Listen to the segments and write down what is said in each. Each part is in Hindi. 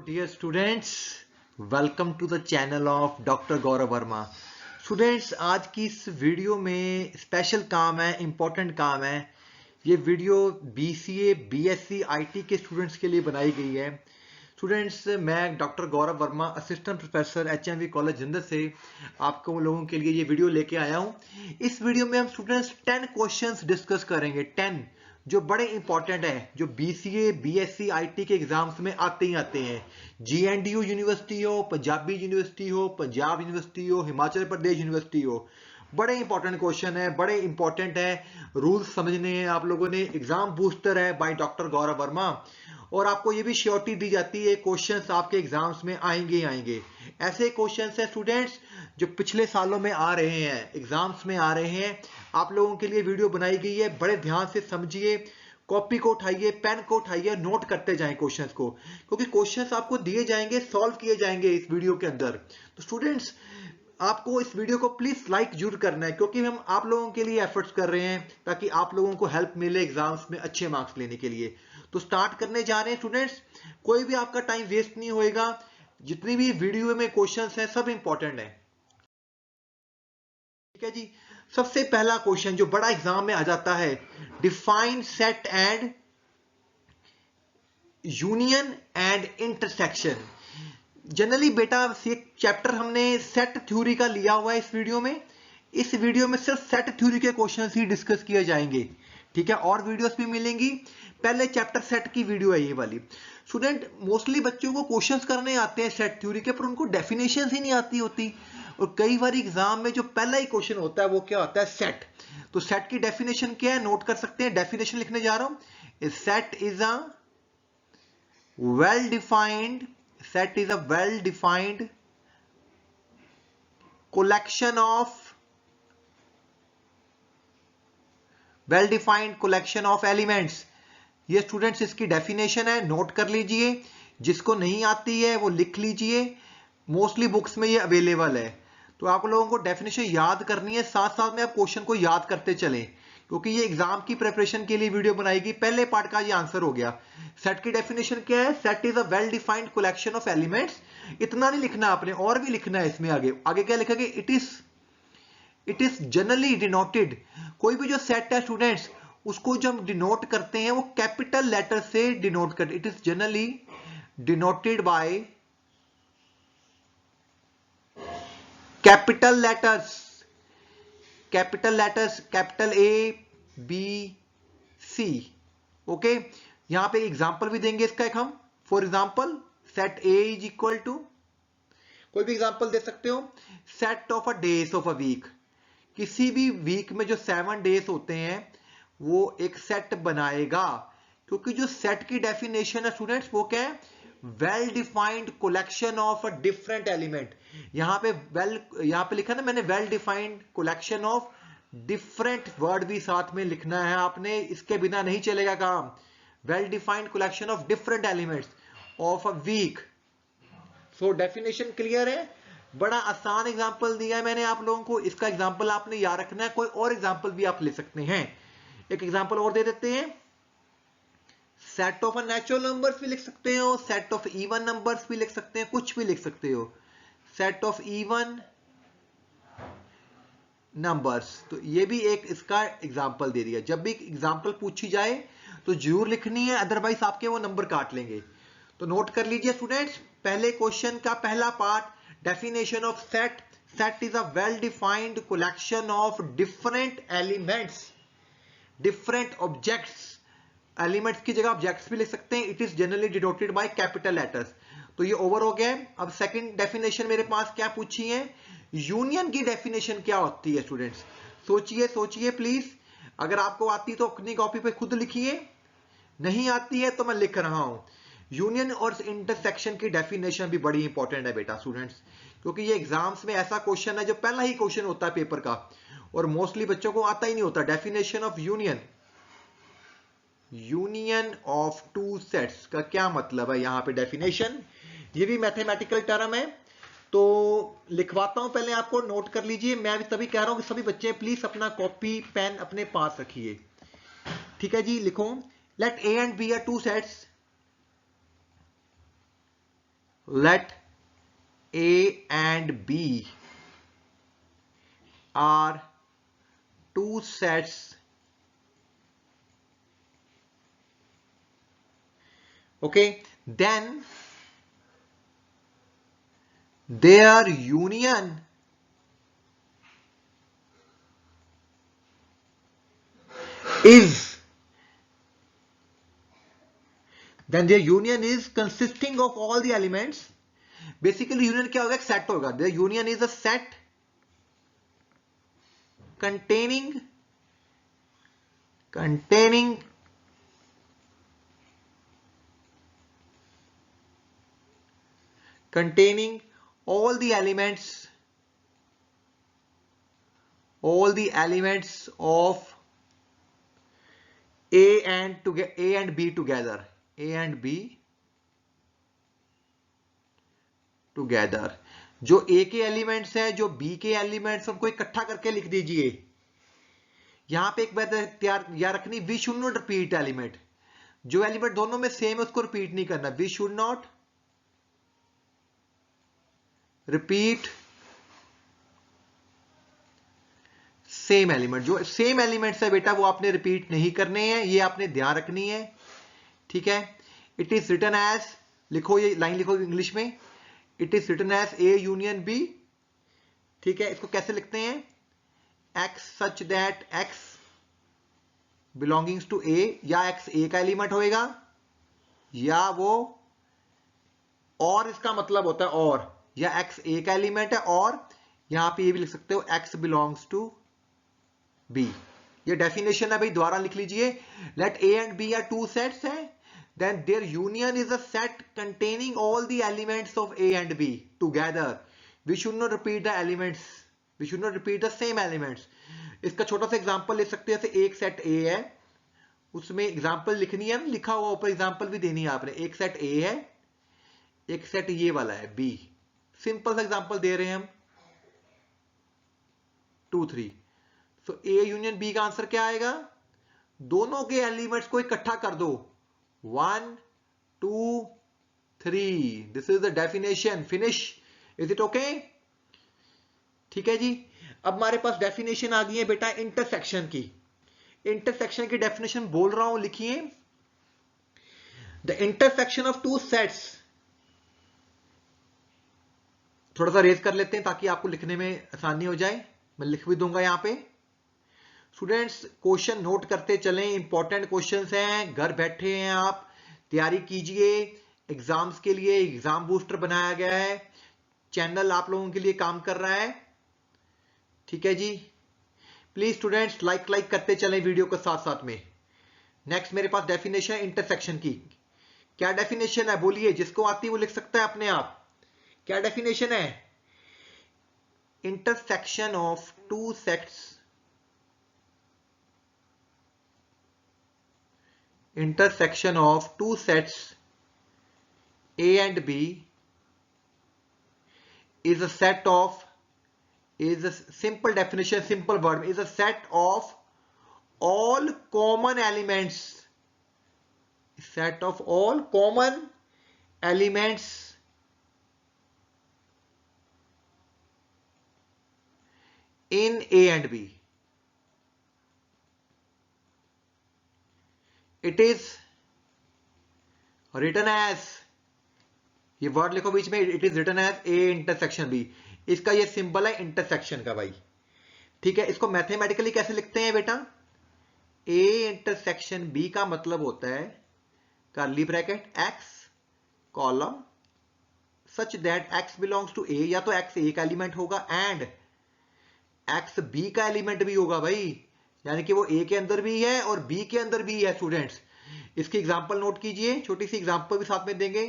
dear students, welcome to the channel of Dr. Gaurav Verma. Students, आज की इस वीडियो में स्पेशल काम है, इम्पोर्टेंट काम है। ये वीडियो BCA, BSc, IT के स्टूडेंट्स के लिए बनाई गई है। स्टूडेंट्स, मैं doctor Gaurav Verma, assistant professor HMV college Jalandhar से आपको लोगों के लिए ये वीडियो लेके आया हूँ। इस वीडियो में हम स्टूडेंट्स 10 क्वेश्चंस डिस्कस करेंगे, 10 जो बड़े इंपॉर्टेंट है, जो BCA, BSc, IT के एग्जाम्स में आते ही आते हैं। GNDU यूनिवर्सिटी हो, पंजाबी यूनिवर्सिटी हो, पंजाब यूनिवर्सिटी हो, हिमाचल प्रदेश यूनिवर्सिटी हो, बड़े इंपॉर्टेंट क्वेश्चन है, बड़े इंपॉर्टेंट है। रूल्स समझने हैं आप लोगों ने। एग्जाम बूस्टर है बाय डॉक्टर गौरव वर्मा, और आपको ये भी श्योरिटी दी जाती है क्वेश्चंस आपके एग्जाम्स में आएंगे आएंगे। ऐसे क्वेश्चंस है स्टूडेंट्स जो पिछले सालों में आ रहे हैं, एग्जाम्स में आ रहे हैं। आप लोगों के लिए वीडियो बनाई गई है, बड़े ध्यान से समझिए, कॉपी को उठाइए, पेन को उठाइए, नोट करते जाएं क्वेश्चंस को, क्योंकि क्वेश्चंस आपको दिए जाएंगे, सॉल्व किए जाएंगे इस वीडियो के अंदर। तो स्टूडेंट्स, आपको इस वीडियो को प्लीज लाइक जरूर करना है, क्योंकि हम आप लोगों के लिए एफर्ट्स कर रहे हैं ताकि आप लोगों को हेल्प मिले एग्जाम्स में अच्छे मार्क्स लेने के लिए। तो स्टार्ट करने जा रहे हैं स्टूडेंट्स, कोई भी आपका टाइम वेस्ट नहीं होएगा। जितनी भी वीडियो में क्वेश्चंस हैं सब इंपॉर्टेंट है, ठीक है जी। सबसे पहला क्वेश्चन जो बड़ा एग्जाम में आ जाता है, define set and union and intersection. Generally बेटा एक चैप्टर हमने सेट थ्योरी का लिया हुआ है इस वीडियो में। इस वीडियो में सिर्फ सेट थ्योरी के क्वेश्चंस ही डिस्कस किए जाएंगे, ठीक है। और वीडियोस भी मिलेंगी, पहले चैप्टर सेट की वीडियो है ये वाली। स्टूडेंट, मोस्टली बच्चों को क्वेश्चंस करने आते हैं सेट थ्योरी के, पर उनको डेफिनेशंस ही नहीं आती होती। और कई बार एग्जाम में जो पहला ही क्वेश्चन होता है वो क्या होता है, सेट। तो सेट की डेफिनेशन क्या है, नोट कर सकते हैं। डेफिनेशन लिखने जा रहा हूं, set is a well defined set is a well defined collection of elements। ये स्टूडेंट्स इसकी डेफिनेशन है, नोट कर लीजिए। जिसको नहीं आती है वो लिख लीजिए, मोस्टली बुक्स में ये अवेलेबल है। तो आप लोगों को डेफिनेशन याद करनी है, साथ साथ में आप क्वेश्चन को याद करते चलें, क्योंकि ये एग्जाम की प्रिपरेशन के लिए वीडियो बनाएगी। पहले पार्ट का ये आंसर हो गया। सेट की डेफिनेशन क्या है, set is a well defined collection of elements. इतना नहीं लिखना आपने, और भी लिखना है इसमें। आगे आगे क्या लिखेंगे, इट इज जनरली डिनोटेड। कोई भी जो सेट है स्टूडेंट्स, उसको जो हम डिनोट करते हैं वो कैपिटल लेटर से डिनोट करते। It is generally denoted by capital letters, capital A, B, C। Okay, यहां पे एग्जांपल भी देंगे इसका एक हम। For example, set A is equal to, कोई भी एग्जांपल दे सकते हो, set of a days of a week. किसी भी वीक में जो 7 डेज होते हैं वो एक सेट बनाएगा, क्योंकि जो सेट की डेफिनेशन है स्टूडेंट्स वो क्या है, well defined collection of a different element. यहां पे लिखा ना मैंने, well defined collection of different, word भी साथ में लिखना है आपने, इसके बिना नहीं चलेगा काम। Well defined collection of different elements of a week. So definition clear है। बड़ा आसान एग्जांपल दिया है मैंने आप लोगों को, इसका एग्जांपल आपने याद रखना है। कोई और एग्जांपल भी आप ले सकते हैं। एक एग्जांपल और दे देते हैं, सेट ऑफ नेचुरल नंबर्स भी लिख सकते हो, सेट ऑफ इवन नंबर्स भी लिख सकते हैं, कुछ भी लिख सकते हो। सेट ऑफ इवन नंबर्स, तो ये भी एक इसका एग्जांपल दे दिया। जब भी एग्जांपल पूछी जाए तो जरूर लिखनी है, अदरवाइज आपके वो नंबर काट लेंगे। तो नोट कर लीजिए स्टूडेंट्स, पहले क्वेश्चन का पहला part, definition of set. Set is a well defined collection of different elements, different objects. Elements की जगह ऑब्जेक्ट्स भी लिख सकते हैं। It is generally denoted by capital letters. तो ये ओवर हो गया। अब सेकंड डेफिनेशन मेरे पास क्या पूछी है, यूनियन की डेफिनेशन क्या होती है स्टूडेंट्स। सोचिए सोचिए प्लीज, अगर आपको आती तो अपनी कॉपी पे खुद लिखिए, नहीं आती है तो मैं लिख रहा हूं। यूनियन और इंटरसेक्शन की डेफिनेशन भी बड़ी इंपॉर्टेंट है बेटा स्टूडेंट्स, क्योंकि ये एग्जाम्स में ऐसा क्वेश्चन है जो पहला ही क्वेश्चन होता है पेपर का, और मोस्टली बच्चों को आता ही नहीं होता। Definition of union, union of two sets का क्या मतलब है यहां पे डेफिनेशन। ये भी मैथमेटिकल टर्म है, तो लिखवाता हूं, पहले आपको नोट कर लीजिए। मैं भी तभी कह रहा हूं कि सभी बच्चे प्लीज अपना कॉपी पेन अपने पास रखिए, ठीक है जी। लिखो, let A and B are two sets, let A and B are two sets, okay, then their union is consisting of all the elements. Basically union क्या होगा, एक सेट होगा. The union is a set containing all the elements of A and B together. जो A के एलिमेंट्स हैं, जो B के एलिमेंट्स, उनको इकट्ठा करके लिख दीजिए. यहां पे एक बात याद रखनी, we should not repeat element. जो एलिमेंट दोनों में सेम है उसको रिपीट नहीं करना. We should not repeat same element. जो सेम एलिमेंट्स है बेटा वो आपने रिपीट नहीं करने हैं, ये आपने ध्यान रखनी है. ठीक है. इट इज रिटन एज, लिखो ये लाइन लिखो इंग्लिश में, it is written as A union B. ठीक है. इसको कैसे लिखते हैं, X such that X belongings to A, या X A का एलिमेंट होएगा, या वो और इसका मतलब होता है और, या X A का एलिमेंट है, और यहां पे ये भी लिख सकते हो X बिलोंग्स टू B. ये डेफिनेशन है भाई, द्वारा लिख लीजिए. Let A and B are two sets है, then their union is a set containing all the elements of A and B together. We should not repeat the elements, we should not repeat the same elements. इसका छोटा सा एग्जांपल ले सकते हैं. जैसे एक सेट A है, उसमें एग्जांपल लिखनी है, लिखा हुआ ऊपर एग्जांपल भी देनी है आपने. एक सेट A है, एक सेट ये वाला है B. सिंपल सा एग्जांपल दे रहे हैं हम, 2 3. सो A यूनियन B का आंसर क्या आएगा, दोनों के एलिमेंट्स को इकट्ठा कर दो. 1 2 3. This is the definition. Finish. Is it okay? ठीक है जी. अब हमारे पास डेफिनेशन आ गई है बेटा इंटरसेक्शन की. इंटरसेक्शन की डेफिनेशन बोल रहा हूं, लिखिए. The intersection of two sets, थोड़ा सा रेज कर लेते हैं ताकि आपको लिखने में आसानी हो जाए. मैं लिख भी दूंगा यहां पे. स्टूडेंट्स क्वेश्चन नोट करते चलें, इंपॉर्टेंट क्वेश्चंस हैं. घर बैठे हैं आप, तैयारी कीजिए एग्जाम्स के लिए. एग्जाम बूस्टर बनाया गया है, चैनल आप लोगों के लिए काम कर रहा है. ठीक है जी. प्लीज स्टूडेंट्स लाइक करते चलें वीडियो के साथ साथ में. नेक्स्ट मेरे पास डेफिनेशन है इंटरसेक्शन की. क्या डेफिनेशन है बोलिए, जिसको आती है वो लिख सकता है अपने आप. क्या डेफिनेशन है, intersection of two sets, intersection of two sets A and B is a set of, is a simple definition, simple word, is a set of all common elements, set of all common elements in A and B. It is written as, ये वर्ड लिखो बीच में, it is written as A intersection B. इसका ये सिंबल है इंटरसेक्शन का भाई. ठीक है. इसको मैथमेटिकली कैसे लिखते हैं बेटा, A इंटरसेक्शन B का मतलब होता है curly bracket X column such that X belongs to A, या तो X A का एलिमेंट होगा एंड X B का एलिमेंट भी होगा भाई, यानी कि वो A के अंदर भी है और B के अंदर भी है. स्टूडेंट्स इसकी एग्जांपल नोट कीजिए, छोटी सी एग्जांपल भी साथ में देंगे.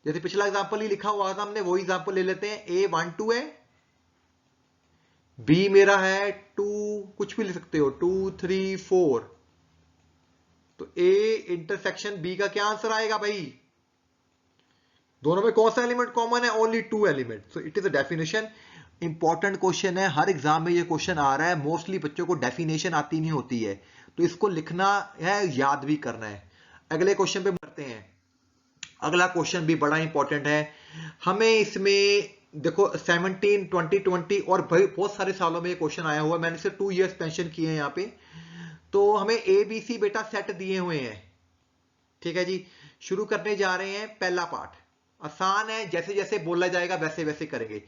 जैसे पिछला एग्जांपल ही लिखा हुआ था हमने, वही एग्जांपल ले लेते हैं. A 1 2 है, B मेरा है 2, कुछ भी लिख सकते हो, 2 3 4. तो A इंटरसेक्शन B का क्या आंसर आएगा भाई, दोनों में कौन सा एलिमेंट कॉमन है, only 2 element. So it is a definition. Important question है, हर एग्जाम में ये क्वेश्चन आ रहा है. मोस्टली बच्चों को डेफिनेशन आती नहीं होती है, तो इसको लिखना है, याद भी करना है. अगले क्वेश्चन पे बढ़ते हैं. अगला क्वेश्चन भी बड़ा इंपॉर्टेंट है. हमें इसमें देखो 17, 2020 और बहुत सारे सालों में ये क्वेश्चन आया हुआ है, मैंने सिर्फ 2 इयर्स मेंशन किए हैं यहाँ पे। तो हमें ए बी सी बेटा सेट दिए हुए हैं, ठीक है जी। शुरू करने जा रहे हैं, पहला पार्ट आसान है, जैसे जैसे बोला जाएगा वैसे वैसे करेंगे।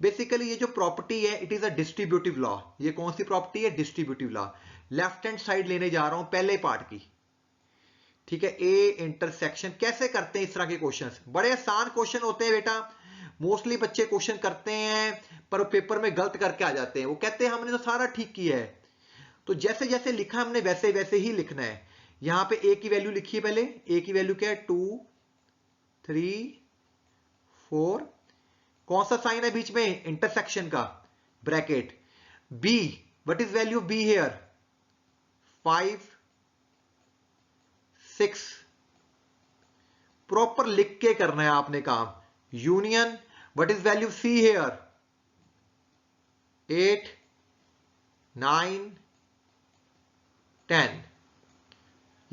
बेसिकली ये जो प्रॉपर्टी है it is a distributive law. ये कौन सी प्रॉपर्टी है? Distributive law. Left hand side लेने जा रहा हूं पहले पार्ट की, ठीक है। ए इंटरसेक्शन कैसे करते हैं इस तरह के क्वेश्चंस? बड़े आसान क्वेश्चन होते हैं बेटा, मोस्टली बच्चे क्वेश्चन करते हैं पर पेपर में गलत करके आ जाते हैं। वो कहते हैं हमने तो सारा ठीक किया है। तो जैसे जैसे लिखा हमने वैसे वैसे ही लिखना है। यहां पे ए की वैल्यू लिखिए पहले। ए की वैल्यू क्या है? 2 3 4। कौन सा साइन है बीच में? इंटरसेक्शन का, bracket. B, what is value of B here? 5 6। Proper लिख के करना है आपने काम। Union, what is value of C here? 8 9 10।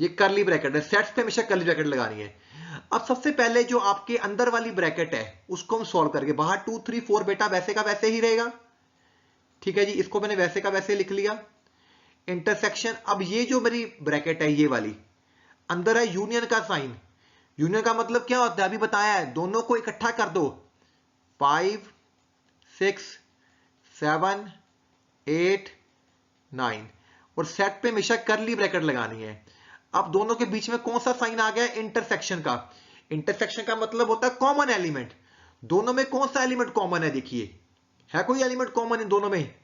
ये करली ब्रैकेट है, सेट्स पे हमेशा करली ब्रैकेट लगानी है। अब सबसे पहले जो आपके अंदर वाली ब्रैकेट है उसको हम सॉल्व करके, बाहर 2 3 4 बेटा वैसे का वैसे ही रहेगा, ठीक है जी। इसको मैंने वैसे का वैसे लिख लिया। इंटरसेक्शन, अब ये जो मेरी ब्रैकेट है ये वाली, अंदर है यूनियन का साइन। यूनियन का मतलब क्या होता है? अभी बताया है, दोनों को इकट्ठा कर दो। 5 6 7 8 9। और सेट पे हमेशा करली ब्रैकेट लगानी है। अब दोनों के बीच में कौन सा साइन आ गया? इंटरसेक्शन का। इंटरसेक्शन का मतलब होता है कॉमन एलिमेंट। दोनों में कौन सा एलिमेंट कॉमन है? देखिए, है कोई एलिमेंट कॉमन इन दोनों में?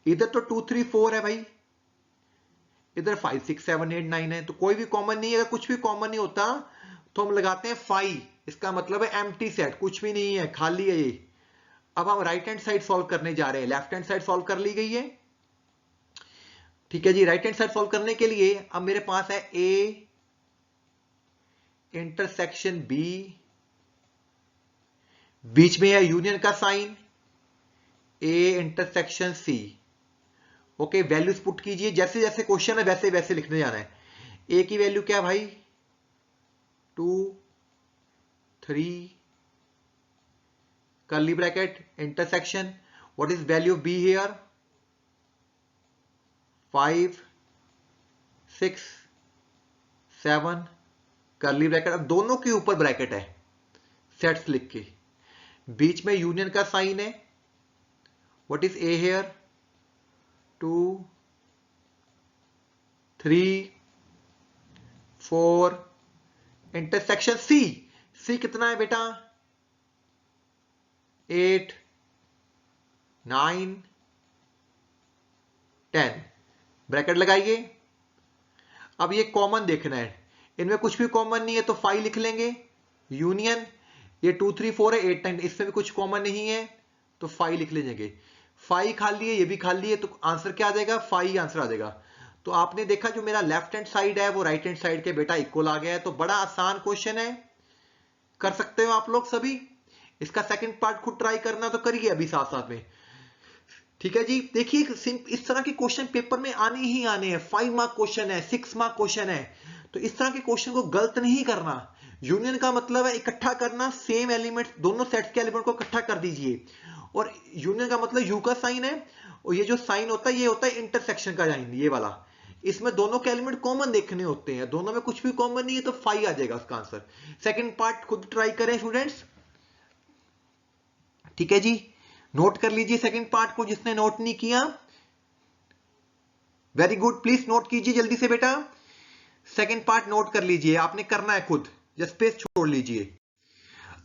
इधर तो 2 3 4 है भाई, इधर 5 6 7 8 9 है, तो कोई भी कॉमन नहीं है। अगर कुछ भी कॉमन नहीं होता तो हम लगाते हैं 5। इसका मतलब है एम्प्टी सेट, कुछ भी नहीं है, खाली है ये। अब हम राइट हैंड साइड सॉल्व करने जा रहे हैं। लेफ्ट हैंड साइड सॉल्व कर ली गई है, ठीक है जी। राइट हैंड साइड सॉल्व करने के लिए अब मेरे पास है ए इंटरसेक्शन बी, बीच में है यूनियन का sign, A intersection C. Okay, values put कीजिए, जैसे जैसे क्वेश्चन है वैसे वैसे लिखने जाना है। ए की वैल्यू क्या है भाई? 2 3 curly bracket intersection, what is value of b here? 5 6 7 curly bracket। अब दोनों के ऊपर ब्रैकेट है, सेट्स लिख के, बीच में यूनियन का साइन है। what is a here? 2 3 4 intersection C. C कितना है बेटा? 8 9 10। ब्रैकेट लगाइए। अब ये कॉमन देखना है, इनमें कुछ भी कॉमन नहीं है तो 5 लिख लेंगे। यूनियन, ये 2 3 4 है, 8 9, इसमें भी कुछ कॉमन नहीं है तो 5 लिख लीजिए। 5 खाली है, ये भी खाली है, तो आंसर क्या आ जाएगा? 5 आंसर आ जाएगा। तो आपने देखा जो मेरा लेफ्ट हैंड साइड है वो राइट हैंड साइड के बेटा इक्वल आ गया है। तो बड़ा आसान क्वेश्चन है, कर सकते हो आप लोग सभी। इसका सेकंड पार्ट खुद ट्राई करना तो करिए अभी साथ साथ में, ठीक है जी। देखिए इस तरह के क्वेश्चन पेपर में आने ही आने हैं। 5 मार्क क्वेश्चन है, 6 मार्क क्वेश्चन है, तो इस तरह के क्वेश्चन को गलत नहीं करना। यूनियन का मतलब है इकट्ठा करना, सेम एलिमेंट, दोनों सेट्स के एलिमेंट को इकट्ठा कर दीजिए। और यूनियन का मतलब यू का साइन है, और ये जो साइन होता है ये होता है इंटरसेक्शन का साइन, ये वाला। इसमें दोनों के एलिमेंट कॉमन देखने होते हैं, दोनों में कुछ भी कॉमन नहीं है तो 5 आ जाएगा उसका आंसर। सेकंड पार्ट खुद ट्राई करें स्टूडेंट्स, ठीक है जी। नोट कर लीजिए सेकंड पार्ट को, जिसने नोट नहीं किया वेरी गुड, प्लीज नोट कीजिए जल्दी से बेटा। सेकंड पार्ट नोट कर लीजिए, आपने करना है खुद, या स्पेस छोड़ लीजिए।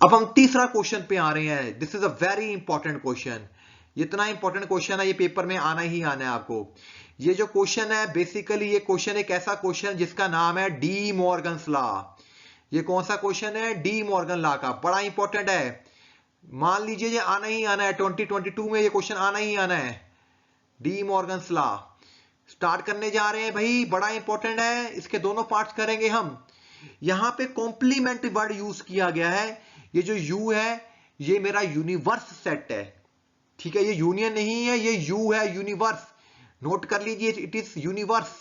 अब हम तीसरा क्वेश्चन पे आ रहे हैं। This is a very important question. इतना इंपॉर्टेंट क्वेश्चन है, ये पेपर में आना ही आना है आपको। ये जो क्वेश्चन है बेसिकली ये क्वेश्चन एक ऐसा क्वेश्चन जिसका नाम है डी मॉर्गन्स लॉ। ये कौन सा क्वेश्चन है? डी मॉर्गन लॉ का, बड़ा इंपॉर्टेंट है। मान लीजिए ये आना ही आना है, 2022 में ये क्वेश्चन आना ही आना है। डी मॉर्गन्स लॉ स्टार्ट करने जा रहे हैं भाई, बड़ा इंपॉर्टेंट है। इसके दोनों पार्ट्स करेंगे हम। यहां पे कॉम्प्लीमेंट वर्ड यूज किया गया है। ये जो यू है ये मेरा यूनिवर्स सेट है, ठीक है। ये यूनियन नहीं है, ये यू है, यूनिवर्स। नोट कर लीजिए, इट इज यूनिवर्स।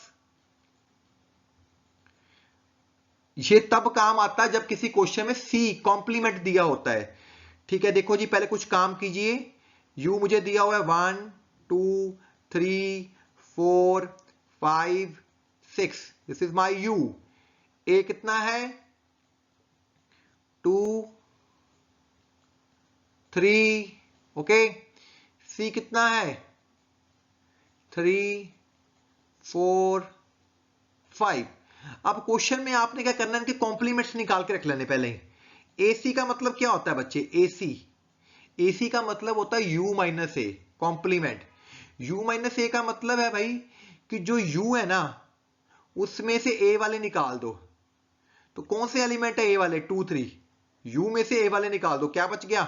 ये तब काम आता है जब किसी क्वेश्चन में सी कॉम्प्लीमेंट दिया होता है, ठीक है, देखो जी पहले कुछ काम कीजिए। u मुझे दिया हुआ है 1 2 3 4 5 6, this is my u। a कितना है 2 3, ओके। c कितना है 3 4 5। अब क्वेश्चन में आपने क्या करना है, इनके कॉम्प्लीमेंट्स निकाल के रख लेने पहले ही। AC का मतलब क्या होता है बच्चे, AC का मतलब होता है U माइनस ए, कॉम्प्लीमेंट। U माइनस ए का मतलब है भाई कि जो U है ना उसमें से A वाले निकाल दो। तो कौन से एलिमेंट है A वाले 2 3, U में से A वाले निकाल दो, क्या बच गया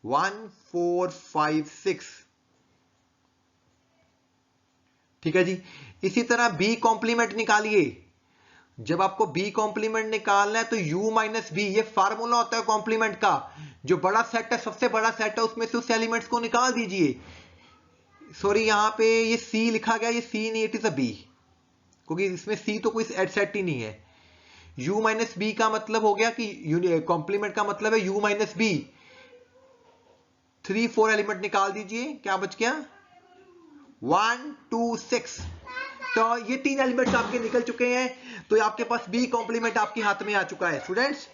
1 4 5 6। ठीक है जी। इसी तरह B कॉम्प्लीमेंट निकालिए। जब आपको B कॉम्प्लीमेंट निकालना है तो U माइनस बी, ये फार्मूला होता है कॉम्प्लीमेंट का। जो बड़ा सेट है, सबसे बड़ा सेट है, उसमें से उस एलिमेंट्स को निकाल दीजिए। सॉरी यहां पे ये C लिखा गया, ये C नहीं, इट इज अ B, क्योंकि इसमें C तो कोई सेट ही नहीं है। U माइनस बी का मतलब हो गया कि कॉम्प्लीमेंट का मतलब है U माइनस बी। 3 4 एलिमेंट निकाल दीजिए, क्या बच गया 1 2 6। तो ये 3 एलिमेंट्स आपके निकल चुके हैं। तो आपके पास बी कॉम्प्लीमेंट आपके हाथ में आ चुका है स्टूडेंट्स।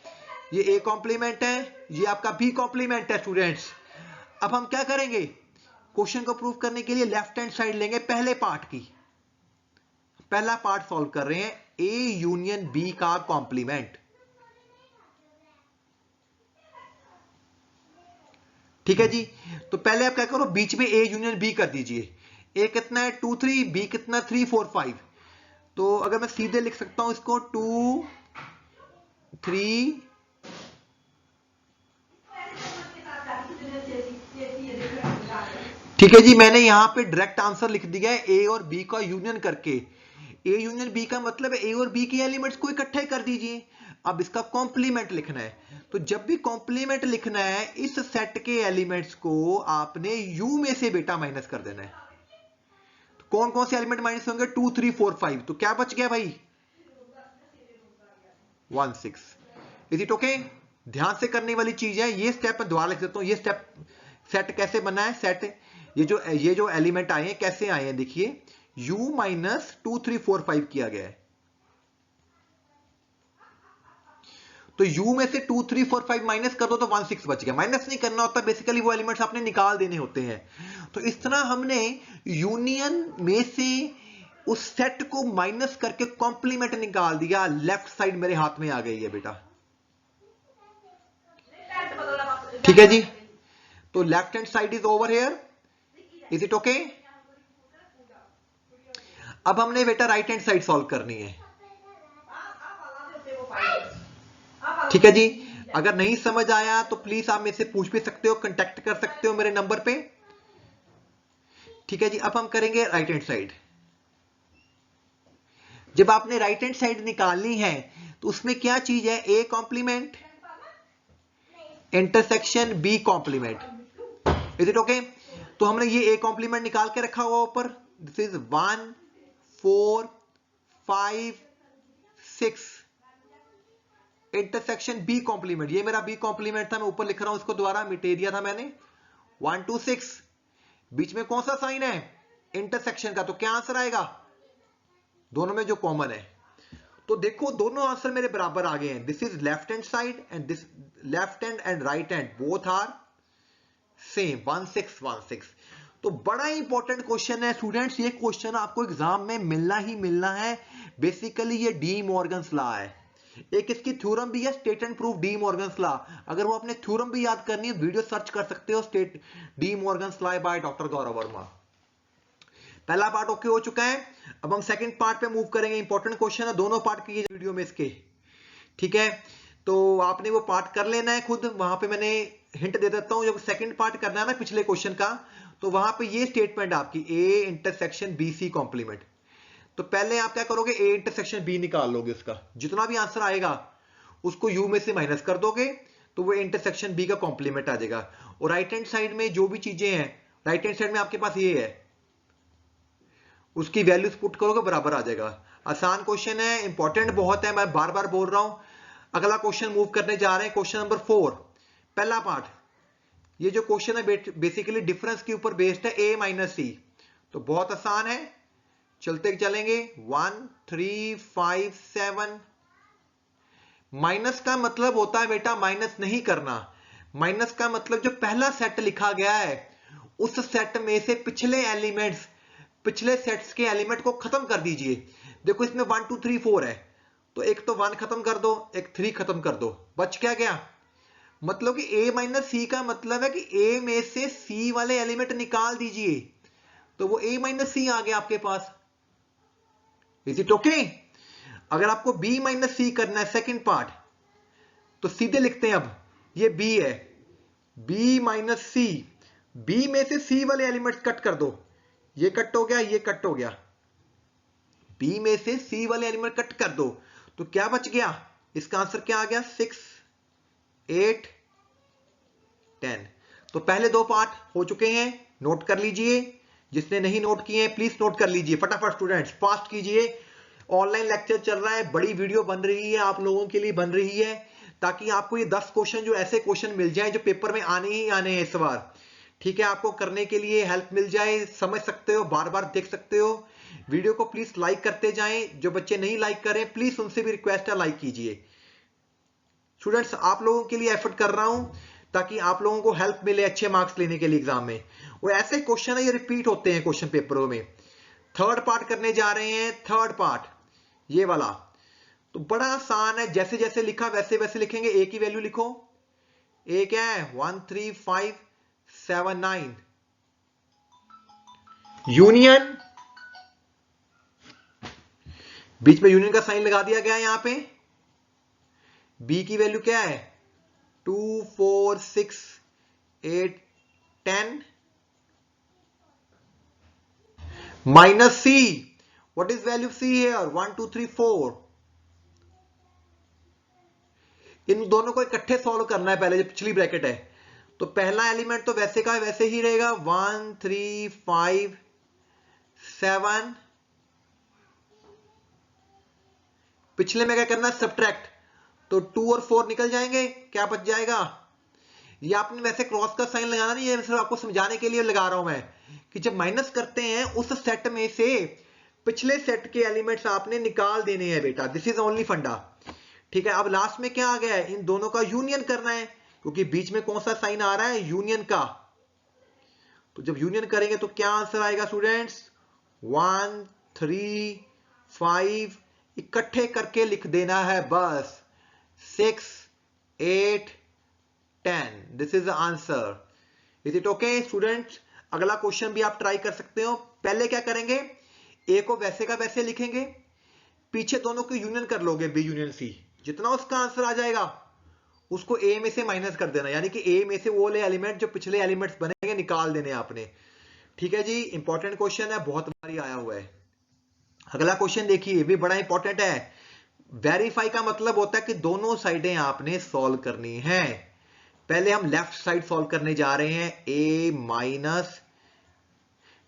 ये ए कॉम्प्लीमेंट है, ये आपका बी कॉम्प्लीमेंट है स्टूडेंट्स। अब हम क्या करेंगे, क्वेश्चन को प्रूव करने के लिए लेफ्ट हैंड साइड लेंगे पहले पार्ट की। पहला पार्ट सॉल्व कर रहे हैं, ए यूनियन बी का कॉम्प्लीमेंट। ठीक है जी। तो पहले आप क्या करो, बीच में ए यूनियन बी कर दीजिए। ए कितना है 2 3, बी कितना 3 4 5। तो अगर मैं सीधे लिख सकता हूं इसको 2 3, ठीक है जी। मैंने यहां पे डायरेक्ट आंसर लिख दिया है ए और बी का यूनियन करके। ए यूनियन बी का मतलब है ए और बी के एलिमेंट्स को इकट्ठे कर दीजिए। अब इसका कॉम्प्लीमेंट लिखना है। तो जब भी कॉम्प्लीमेंट लिखना है, इस सेट के एलिमेंट्स को आपने यू में से बेटा माइनस कर देना है। तो कौन कौन से एलिमेंट माइनस होंगे 2 3 4 5। तो क्या बच गया भाई 1 6। Is it okay. ध्यान से करने वाली चीज है, ये स्टेप मैं दोबारा लिख देता हूं। ये स्टेप सेट कैसे बना है, सेट ये जो एलिमेंट आए हैं कैसे आए हैं, देखिए u माइनस 2 3 4 5 किया गया है। तो u में से 2 3 4 5 माइनस कर दो तो 1 6 बच गया। माइनस नहीं करना होता, बेसिकली वो एलिमेंट्स आपने निकाल देने होते हैं। तो इस तरह हमने यूनियन में से उस सेट को माइनस करके कॉम्प्लीमेंट निकाल दिया। लेफ्ट साइड मेरे हाथ में आ गई है बेटा। ठीक है जी। तो left hand side is over here, is it okay. अब हमने बेटा राइट हैंड साइड सॉल्व करनी है। ठीक है जी। अगर नहीं समझ आया तो प्लीज आप मेरे से पूछ भी सकते हो, कांटेक्ट कर सकते हो मेरे नंबर पे। ठीक है जी। अब हम करेंगे राइट हैंड साइड। जब आपने राइट हैंड साइड निकालनी है तो उसमें क्या चीज है, A complement intersection B complement, is it okay. तो हमने ये ए कॉम्प्लीमेंट निकाल के रखा हुआ ऊपर, this is 1 4 5 6 intersection B complement. ये मेरा बी कॉम्प्लीमेंट था, मैं ऊपर लिख रहा हूं इसको दोबारा, मिटे दिया था मैंने 1 2 6। बीच में कौन सा साइन है इंटरसेक्शन का, तो क्या आंसर आएगा दोनों में जो कॉमन है। तो देखो दोनों आंसर मेरे बराबर आ गए हैं। This is left hand side and this left hand and right hand both are same 1 6 1 6। तो बड़ा इंपॉर्टेंट क्वेश्चन है स्टूडेंट्स, ये क्वेश्चन आपको एग्जाम में मिलना ही मिलना है। बेसिकली ये डी मॉर्गन्स लॉ है। एक इसकी थ्योरम भी है, state and proof D Morgan's law. अगर वो अपने थ्योरम भी याद करनी है, वीडियो सर्च कर सकते हो, state De Morgan's law by doctor Gaurav Verma. पहला पार्ट ओके हो चुका है। अब हम सेकंड पार्ट पे मूव करेंगे। इंपॉर्टेंट क्वेश्चन है, दोनों पार्ट की वीडियो में इसके। ठीक है, तो आपने वो पार्ट कर लेना है खुद। वहां पे मैंने हिंट दे देता हूं, जब सेकंड पार्ट करना है ना पिछले क्वेश्चन का, तो वहां पे ये स्टेटमेंट आपकी A intersection B C complement. तो पहले आप क्या करोगे, ए इंटरसेक्शन बी निकाल लोगे। उसका जितना भी आंसर आएगा उसको यू में से माइनस कर दोगे, तो वो इंटरसेक्शन बी का कॉम्प्लीमेंट आ जाएगा। और राइट हैंड साइड में जो भी चीजें हैं, राइट हैंड साइड में आपके पास ये है, उसकी वैल्यूज पुट करोगे बराबर आ जाएगा। आसान क्वेश्चन है, इंपॉर्टेंट बहुत है, मैं बार बार बोल रहा हूं। अगला क्वेश्चन मूव करने जा रहे हैं, क्वेश्चन नंबर 4। पहला पार्ट ये जो क्वेश्चन है बेसिकली डिफरेंस के ऊपर बेस्ड है, a माइनस सी। तो बहुत आसान है, चलते चलेंगे। 1 3 5 7। माइनस का मतलब होता है बेटा माइनस नहीं करना। माइनस का मतलब जो पहला सेट लिखा गया है उस सेट में से पिछले एलिमेंट्स, पिछले सेट्स के एलिमेंट को खत्म कर दीजिए। देखो इसमें 1 2 3 4 है, तो एक तो 1 खत्म कर दो, एक 3 खत्म कर दो, बच क्या गया? मतलब कि a माइनस सी का मतलब है कि a में से c वाले एलिमेंट निकाल दीजिए, तो वो a माइनस सी आ गया आपके पास। Is it okay? अगर आपको b माइनस सी करना है सेकेंड पार्ट, तो सीधे लिखते हैं। अब ये b है, b माइनस सी, b में से c वाले एलिमेंट्स कट कर दो, ये कट हो गया, ये कट हो गया, b में से c वाले एलिमेंट कट कर दो, तो क्या बच गया? इसका आंसर क्या आ गया? 6 8 10। तो पहले दो पार्ट हो चुके हैं, नोट कर लीजिए। जिसने नहीं नोट किए हैं प्लीज नोट कर लीजिए फटाफट, स्टूडेंट्स फास्ट कीजिए। ऑनलाइन लेक्चर चल रहा है, बड़ी वीडियो बन रही है, आप लोगों के लिए बन रही है, ताकि आपको ये 10 क्वेश्चन जो ऐसे क्वेश्चन मिल जाए जो पेपर में आने ही आने हैं इस बार। ठीक है, आपको करने के लिए हेल्प मिल जाए, समझ सकते हो, बार बार देख सकते हो। वीडियो को प्लीज लाइक करते जाएं, जो बच्चे नहीं लाइक करें प्लीज उनसे भी रिक्वेस्ट है लाइक कीजिए। स्टूडेंट्स आप लोगों के लिए एफर्ट कर रहा हूं ताकि आप लोगों को हेल्प मिले अच्छे मार्क्स लेने के लिए एग्जाम में। वो ऐसे क्वेश्चन है ये रिपीट होते हैं क्वेश्चन पेपरों में। थर्ड पार्ट करने जा रहे हैं, थर्ड पार्ट ये वाला, तो बड़ा आसान है, जैसे जैसे लिखा वैसे वैसे लिखेंगे। ए की वैल्यू लिखो, ए क्या है? 1 3 5 7 9। यूनियन, बीच में यूनियन का साइन लगा दिया गया है यहां पे। बी की वैल्यू क्या है? 2 4 6 8 10 minus C. What is value C here? 1 2 3 4। इन दोनों को इकट्ठे सॉल्व करना है पहले, जो पिछली ब्रैकेट है। तो पहला एलिमेंट तो वैसे का वैसे ही रहेगा, 1 3 5 7। पिछले में क्या करना है? सब्ट्रैक्ट, तो 2 और 4 निकल जाएंगे, क्या बच जाएगा? ये आपने वैसे क्रॉस का साइन लगाना नहीं है, सिर्फ आपको समझाने के लिए लगा रहा हूं मैं, कि जब माइनस करते हैं उस सेट में से पिछले सेट के एलिमेंट्स आपने निकाल देने हैं बेटा। दिस इज ओनली फंडा। ठीक है, अब लास्ट में क्या आ गया है? इन दोनों का यूनियन करना है, क्योंकि बीच में कौन सा साइन आ रहा है? यूनियन का। तो जब यूनियन करेंगे तो क्या आंसर आएगा स्टूडेंट्स? 1 3 5 इकट्ठे करके लिख देना है बस, 6 8 10। This is the answer. Is it okay students? अगला क्वेश्चन भी आप ट्राई कर सकते हो। पहले क्या करेंगे? ए को वैसे का वैसे लिखेंगे, पीछे दोनों को यूनियन कर लोगे, बी यूनियन सी। जितना उसका आंसर आ जाएगा उसको ए में से माइनस कर देना, यानी कि ए में से वो वाले एलिमेंट जो पिछले एलिमेंट्स बनेंगे निकाल देने आपने। ठीक है जी, इंपॉर्टेंट क्वेश्चन है, बहुत बारी आया हुआ है। अगला क्वेश्चन देखिए, ये भी बड़ा इंपॉर्टेंट है। वेरीफाई का मतलब होता है कि दोनों साइडें आपने सॉल्व करनी है। पहले हम लेफ्ट साइड सॉल्व करने जा रहे हैं, ए माइनस।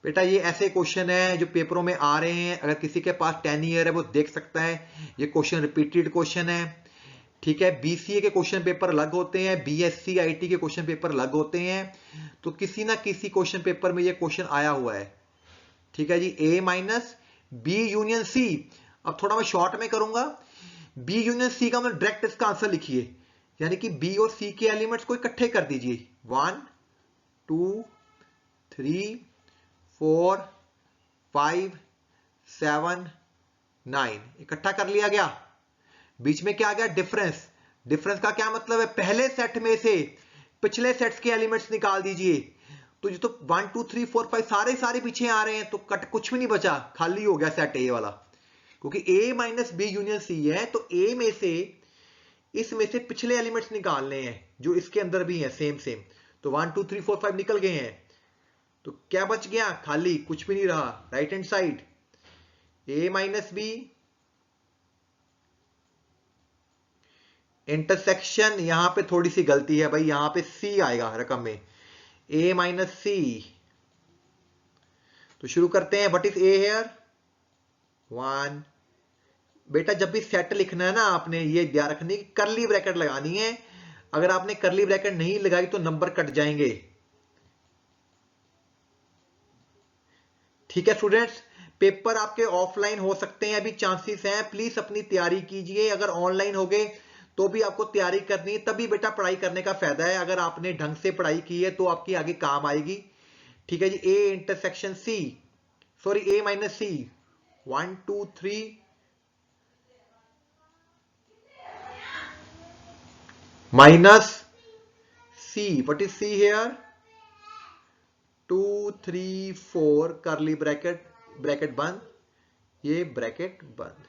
बेटा ये ऐसे क्वेश्चन है जो पेपरों में आ रहे हैं, अगर किसी के पास 10 ईयर है वो देख सकता है। ये क्वेश्चन रिपीटेड क्वेश्चन है। ठीक है, बीसीए के क्वेश्चन पेपर अलग होते हैं, बीएससी आईटी के क्वेश्चन पेपर अलग होते हैं, तो किसी ना किसी क्वेश्चन पेपर में ये क्वेश्चन आया हुआ है। ठीक है जी, ए माइनस बी यूनियन सी। अब थोड़ा मैं शॉर्ट में करूंगा, बी यूनियन सी का मतलब डायरेक्ट इसका आंसर लिखिए, यानी कि बी और सी के एलिमेंट्स को इकट्ठे कर दीजिए। 1 2 3 4 5 7 9 इकट्ठा कर लिया गया। बीच में क्या आ गया? डिफरेंस। डिफरेंस का क्या मतलब है? पहले सेट में से पिछले सेट्स के एलिमेंट्स निकाल दीजिए। तो जो तो 1 2 3 4 5 सारे पीछे आ रहे हैं, तो कट कुछ भी नहीं बचा, खाली हो गया सेट ए वाला, क्योंकि ए माइनस बी यूनियन सी है। तो ए में से इसमें से पिछले एलिमेंट्स निकालने हैं जो इसके अंदर भी है, सेम सेम। तो 1 2 3 4 5 निकल गए हैं, तो क्या बच गया? खाली, कुछ भी नहीं रहा। राइट हैंड साइड ए माइनस बी इंटरसेक्शन, यहां पे थोड़ी सी गलती है भाई, यहां पे सी आएगा रकम में, ए माइनस सी। तो शुरू करते हैं। What is A here? 1। बेटा जब भी सेट लिखना है ना आपने ये ध्यान रखनी कि करली ब्रैकेट लगानी है। अगर आपने करली ब्रैकेट नहीं लगाई तो नंबर कट जाएंगे। ठीक है स्टूडेंट्स, पेपर आपके ऑफलाइन हो सकते हैं, अभी चांसेस हैं, प्लीज अपनी तैयारी कीजिए। अगर ऑनलाइन हो गए तो भी आपको तैयारी करनी है, तभी बेटा पढ़ाई करने का फायदा है। अगर आपने ढंग से पढ़ाई की है तो आपकी आगे काम आएगी। ठीक है जी, A intersection C, sorry A minus C, 1 2 3 minus C. What is C here? 2 3 4 curly bracket बंद, ये ब्रैकेट बंद।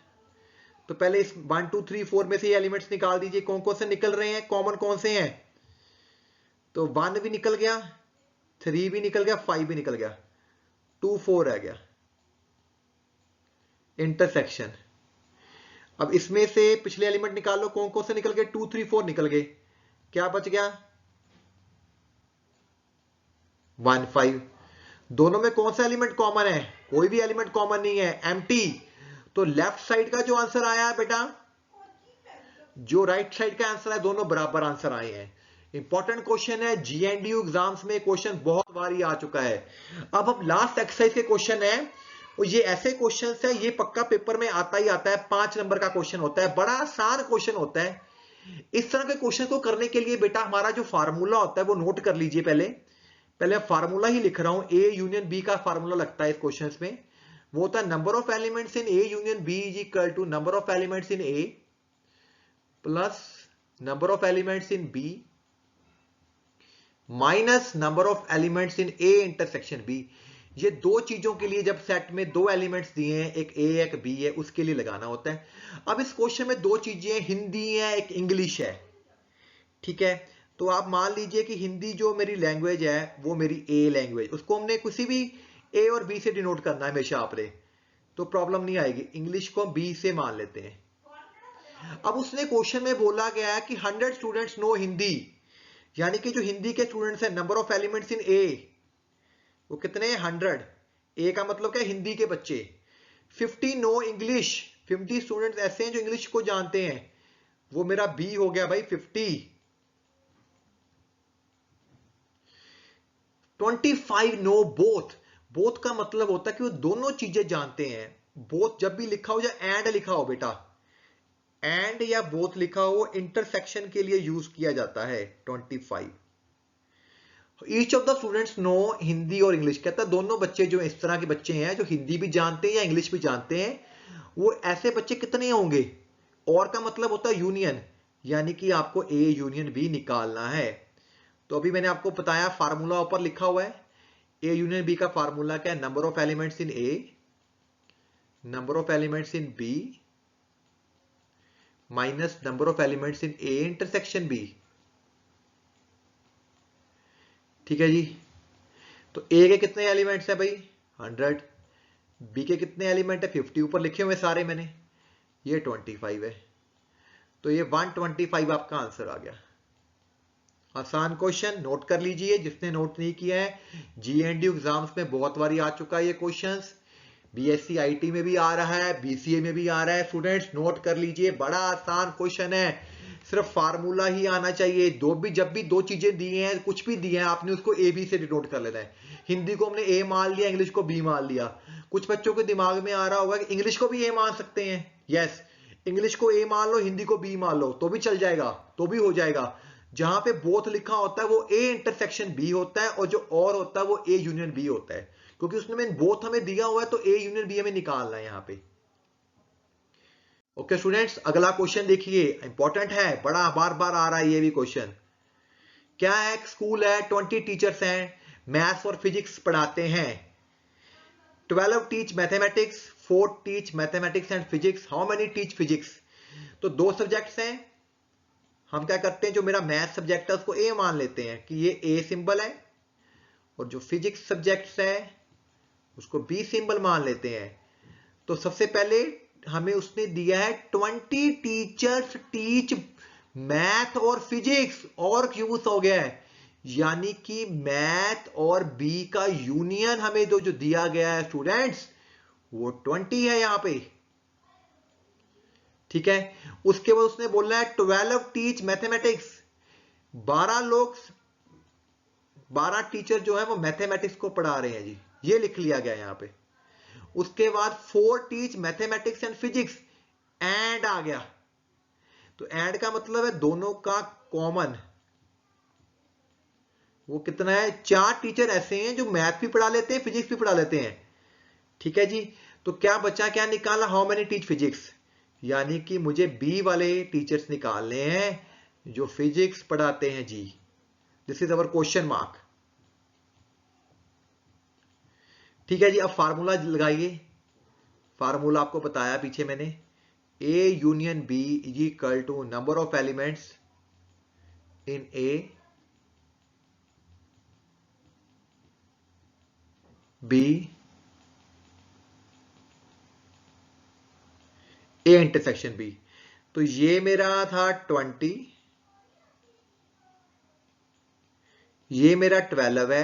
तो पहले इस 1 2 3 4 में से ये एलिमेंट्स निकाल दीजिए, कौन कौन से निकल रहे हैं, कॉमन कौन से हैं। तो 1 भी निकल गया, 3 भी निकल गया, 5 भी निकल गया, 2 4 रह गया इंटरसेक्शन। अब इसमें से पिछले एलिमेंट निकाल लो, कौन कौन से निकल गए, 2 3 4 निकल गए, क्या बच गया 1 5। दोनों में कौन सा एलिमेंट कॉमन है, कोई भी एलिमेंट कॉमन नहीं है, एम्प्टी। तो लेफ्ट साइड का जो आंसर आया है बेटा, जो राइट साइड का आंसर है, दोनों बराबर आंसर आए हैं। इंपॉर्टेंट क्वेश्चन है, जीएनडीयू एग्जाम्स में क्वेश्चन बहुत बार आ चुका है। अब हम लास्ट एक्सरसाइज के क्वेश्चन है, और ये ऐसे क्वेश्चन है, ये पक्का पेपर में आता ही आता है, 5 नंबर का क्वेश्चन होता है, बड़ा आसान क्वेश्चन होता है। इस तरह के क्वेश्चन को करने के लिए बेटा हमारा जो फार्मूला होता है वो नोट कर लीजिए। पहले फार्मूला ही लिख रहा हूं, ए यूनियन बी का फार्मूला लगता है इस क्वेश्चन में। वो होता है number of elements in A union B is equal to number of elements in A plus number of elements in B minus number of elements in A intersection B. ये दो चीजों के लिए जब सेट में दो एलिमेंट्स दिए हैं, एक ए एक बी है, उसके लिए लगाना होता है। अब इस क्वेश्चन में दो चीजें, हिंदी है एक इंग्लिश है। ठीक है, तो आप मान लीजिए कि हिंदी जो मेरी लैंग्वेज है वो मेरी ए लैंग्वेज, उसको हमने किसी भी ए और बी से डिनोट करना है हमेशा आपने, तो प्रॉब्लम नहीं आएगी। इंग्लिश को बी से मान लेते हैं। अब उसने क्वेश्चन में बोला गया है कि 100 स्टूडेंट्स नो हिंदी, यानी कि जो हिंदी के स्टूडेंट्स हैं, नंबर ऑफ एलिमेंट्स इन ए वो कितने हैं 100। ए का मतलब क्या, हिंदी के बच्चे। 50 नो इंग्लिश, 50 स्टूडेंट्स ऐसे हैं जो इंग्लिश को जानते हैं, वो मेरा बी हो गया भाई 50। 25 नो बोथ, बोथ का मतलब होता है कि वो दोनों चीजें जानते हैं। बोथ जब भी लिखा हो या एंड लिखा हो बेटा, एंड या बोथ लिखा हो, इंटरसेक्शन के लिए यूज किया जाता है 25। Each of the students know Hindi और इंग्लिश, कहता है दोनों बच्चे जो इस तरह के बच्चे हैं जो हिंदी भी जानते हैं या इंग्लिश भी जानते हैं, वो ऐसे बच्चे कितने होंगे। और का मतलब होता है यूनियन, यानी कि आपको ए यूनियन बी निकालना है। तो अभी मैंने आपको बताया, फार्मूला ऊपर लिखा हुआ है। ए यूनियन बी का फार्मूला क्या है, number of elements in A number of elements in B minus number of elements in A intersection B. ठीक है जी, तो ए के कितने एलिमेंट्स है भाई 100, बी के कितने एलिमेंट है 50, ऊपर लिखे हुए सारे मैंने, ये 25 है। तो ये 125 आपका आंसर आ गया। आसान क्वेश्चन, नोट कर लीजिए जिसने नोट नहीं किया है। जीएनडीयू एग्जाम्स में बहुत बार आ चुका है ये क्वेश्चंस, बीएससी आईटी में भी आ रहा है, बीसीए में भी आ रहा है। स्टूडेंट्स नोट कर लीजिए, बड़ा आसान क्वेश्चन है, सिर्फ फार्मूला ही आना चाहिए। जब भी दो चीजें दी हैं, कुछ भी दिया है, आपने उसको ए बी से डिनोट कर लेना है। हिंदी को हमने ए मान लिया, इंग्लिश को बी मान लिया। कुछ बच्चों के दिमाग में आ रहा होगा कि इंग्लिश को भी ए मान सकते हैं, यस, इंग्लिश को ए मान लो, हिंदी को बी मान लो, तो भी चल जाएगा, तो भी हो जाएगा। जहां पे बोथ लिखा होता है वो ए इंटरसेक्शन बी होता है, और जो और होता है वो ए यूनियन बी होता है, क्योंकि उसने बोथ हमें दिया हुआ है, तो ए यूनियन बी हमें निकालना है यहां पे। ओके स्टूडेंट्स, अगला क्वेश्चन देखिए, इंपॉर्टेंट है, बड़ा बार बार आ रहा है ये भी क्वेश्चन। क्या है, एक स्कूल है, 20 टीचर्स हैं, मैथ्स और फिजिक्स पढ़ाते हैं। 12 teach mathematics, 4 teach mathematics and physics, how many teach physics. तो दो सब्जेक्ट्स हैं, हम क्या करते हैं, जो मेरा मैथ सब्जेक्ट है उसको ए मान लेते हैं कि ये ए सिंबल है, और जो फिजिक्स सब्जेक्ट है उसको बी सिंबल मान लेते हैं। तो सबसे पहले हमें उसने दिया है 20 टीचर्स टीच मैथ और फिजिक्स, और क्यूज हो गया है, यानी कि मैथ और बी का यूनियन हमें जो दिया गया है स्टूडेंट्स, वो 20 है यहां पे। ठीक है, उसके बाद उसने बोलना है 12 टीच मैथमेटिक्स, 12 लोग, 12 टीचर जो है वो मैथमेटिक्स को पढ़ा रहे हैं जी, ये लिख लिया गया यहां पे। उसके बाद 4 teach mathematics and physics, and आ गया। तो एंड का मतलब है दोनों का कॉमन, वो कितना है, 4 टीचर ऐसे हैं जो मैथ भी पढ़ा लेते हैं, फिजिक्स भी पढ़ा लेते हैं। ठीक है जी। तो क्या बचा, क्या निकाला, हाउ मेनी टीच फिजिक्स, यानी कि मुझे बी वाले टीचर्स निकालने हैं जो फिजिक्स पढ़ाते हैं जी। This is our question mark. ठीक है जी। अब फार्मूला लगाइए। फार्मूला आपको बताया पीछे मैंने, A union B is equal to number of elements in A B A intersection B. तो ये मेरा था 20, ये मेरा 12 है,